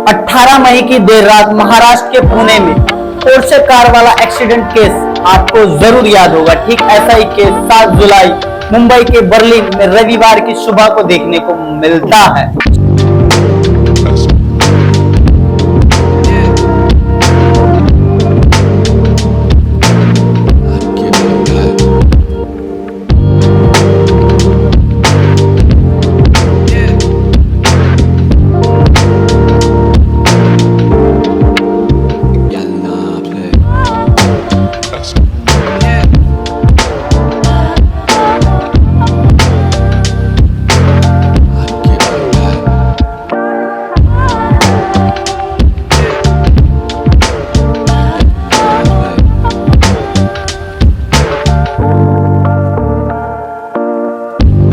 18 मई की देर रात महाराष्ट्र के पुणे में पोर्शे कार वाला एक्सीडेंट केस आपको जरूर याद होगा। ठीक ऐसा ही केस 7 जुलाई मुंबई के बर्लिन में रविवार की सुबह को देखने को मिलता है।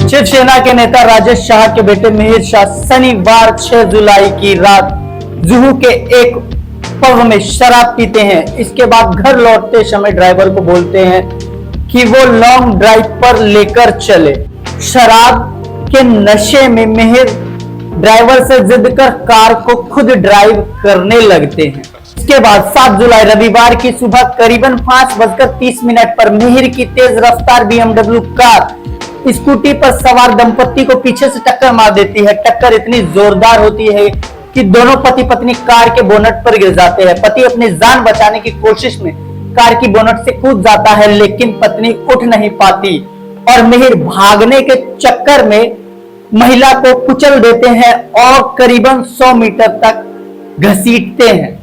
शिवसेना के नेता राजेश शाह के बेटे मिहिर शाह शनिवार 6 जुलाई की रात जुहू के एक पब में शराब पीते हैं। इसके बाद घर लौटते समय ड्राइवर को बोलते हैं कि वो लॉन्ग ड्राइव पर लेकर चले। शराब के नशे में मिहिर ड्राइवर से जिद कर कार को खुद ड्राइव करने लगते हैं। इसके बाद 7 जुलाई रविवार की सुबह करीबन 5:30 पर मिहिर की तेज रफ्तार BMW कार स्कूटी पर सवार दंपत्ति को पीछे से टक्कर मार देती है। टक्कर इतनी जोरदार होती है कि दोनों पति पत्नी कार के बोनट पर गिर जाते हैं। पति अपनी जान बचाने की कोशिश में कार की बोनट से कूद जाता है, लेकिन पत्नी उठ नहीं पाती और मिहिर भागने के चक्कर में महिला को कुचल देते हैं और करीबन 100 मीटर तक घसीटते हैं।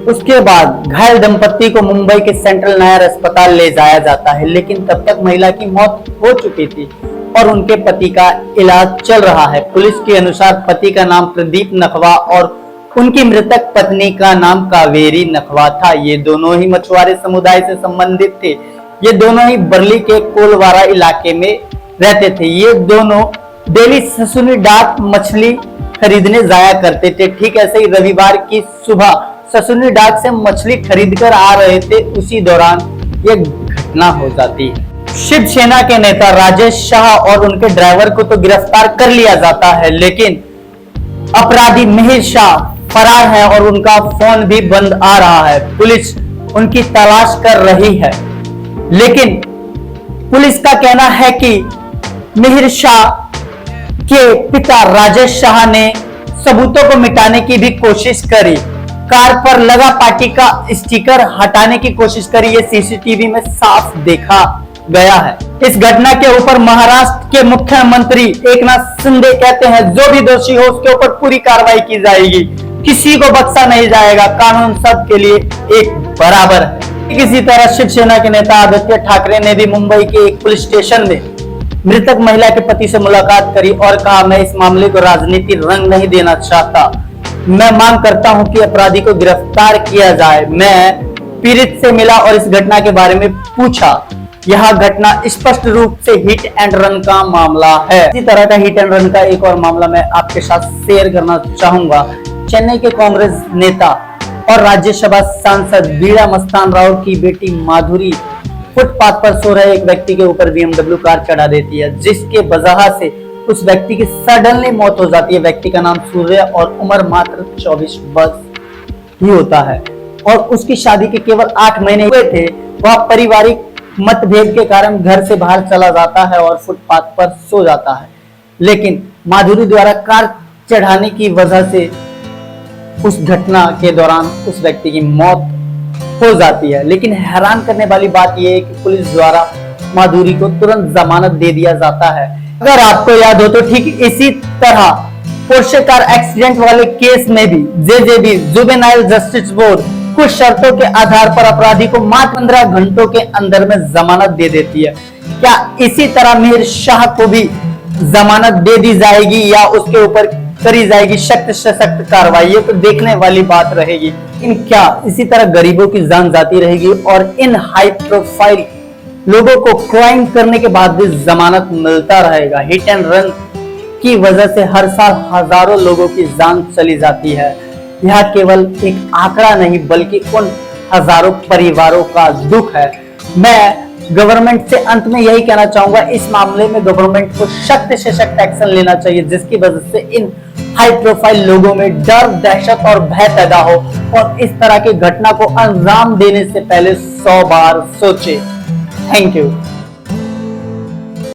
उसके बाद घायल दंपत्ति को मुंबई के सेंट्रल नायर अस्पताल ले जाया जाता है, लेकिन तब तक महिला की मौत हो चुकी थी और उनके पति का इलाज चल रहा है। पुलिस के अनुसार पति का नाम प्रदीप नखवा और उनकी मृतक पत्नी का नाम कावेरी नखवा था। ये दोनों ही मछुआरे समुदाय से संबंधित थे। ये दोनों ही बर्ली के कोलवारा इलाके में रहते थे। ये दोनों डेली ससुनी डाक मछली खरीदने जाया करते थे। ठीक ऐसे ही रविवार की सुबह ससुनी डाक से मछली खरीद कर आ रहे थे, उसी दौरान यह घटना हो जाती है। शिवसेना के नेता राजेश शाह और उनके ड्राइवर को तो गिरफ्तार कर लिया जाता है, लेकिन अपराधी मिहिर शाह फरार है और उनका फोन भी बंद आ रहा है। पुलिस उनकी तलाश कर रही है, लेकिन पुलिस का कहना है कि मिहिर शाह के पिता राजेश शाह ने सबूतों को मिटाने की भी कोशिश करी। कार पर लगा पार्टी का स्टिकर हटाने की कोशिश करी। ये सीसीटीवी में साफ देखा गया है। इस घटना के ऊपर महाराष्ट्र के मुख्यमंत्री एकनाथ शिंदे कहते हैं जो भी दोषी हो उसके ऊपर पूरी कार्रवाई की जाएगी, किसी को बख्शा नहीं जाएगा, कानून सबके लिए एक बराबर है। किसी तरह शिवसेना के नेता आदित्य ठाकरे ने भी मुंबई के एक पुलिस स्टेशन में मृतक महिला के पति से मुलाकात करी और कहा, मैं इस मामले को राजनीतिक रंग नहीं देना चाहता। मैं मांग करता हूं कि अपराधी को गिरफ्तार किया जाए। मैं पीड़ित से मिला और इस घटना के बारे में पूछा। यह घटना स्पष्ट रूप से हिट एंड रन का मामला है। इसी तरह का हिट एंड रन का एक और मामला मैं आपके साथ शेयर करना चाहूंगा। चेन्नई के कांग्रेस नेता और राज्यसभा सांसद बीड़ा मस्तान राव की बेटी माधुरी फुटपाथ पर सो रहे एक व्यक्ति के ऊपर BMW कार चढ़ा देती है, जिसके वजह से उस व्यक्ति की सडनली मौत हो जाती है। व्यक्ति का नाम सूर्य और उम्र मात्र 24 वर्ष ही होता है और उसकी शादी के केवल 8 महीने हुए थे। वह पारिवारिक मतभेद के कारण घर से बाहर चला जाता है और फुटपाथ पर सो जाता है, लेकिन माधुरी द्वारा कार चढ़ाने की वजह से उस घटना के दौरान उस व्यक्ति की मौत हो जाती है। लेकिन हैरान करने वाली बात यह है कि पुलिस द्वारा माधुरी को तुरंत जमानत दे दिया जाता है। अगर आपको याद हो तो ठीक इसी तरह पोर्शे कार एक्सीडेंट वाले केस में भी जेजेबी जुवेनाइल जस्टिस बोर्ड कुछ शर्तों के आधार पर अपराधी को मात्र 15 घंटों के अंदर में जमानत दे देती है। क्या इसी तरह मिहिर शाह को भी जमानत दे दी जाएगी या उसके ऊपर करी जाएगी सख्त से सख्त कार्रवाई? ये तो देखने वाली बात रहेगी। लेकिन क्या इसी तरह गरीबों की जान जाती रहेगी और इन हाई प्रोफाइल लोगों को क्राइम करने के बाद भी जमानत मिलता रहेगा? हिट एंड रन की वजह से हर साल हजारों लोगों की जान चली जाती है। यह केवल एक आंकड़ा नहीं बल्कि उन हजारों परिवारों का दुख है। मैं गवर्नमेंट से अंत में यही कहना चाहूंगा, इस मामले में गवर्नमेंट को सख्त से सख्त एक्शन लेना चाहिए, जिसकी वजह से इन हाई प्रोफाइल लोगों में डर, दहशत और भय पैदा हो और इस तरह की घटना को अंजाम देने से पहले 100 बार सोचे। Thank you.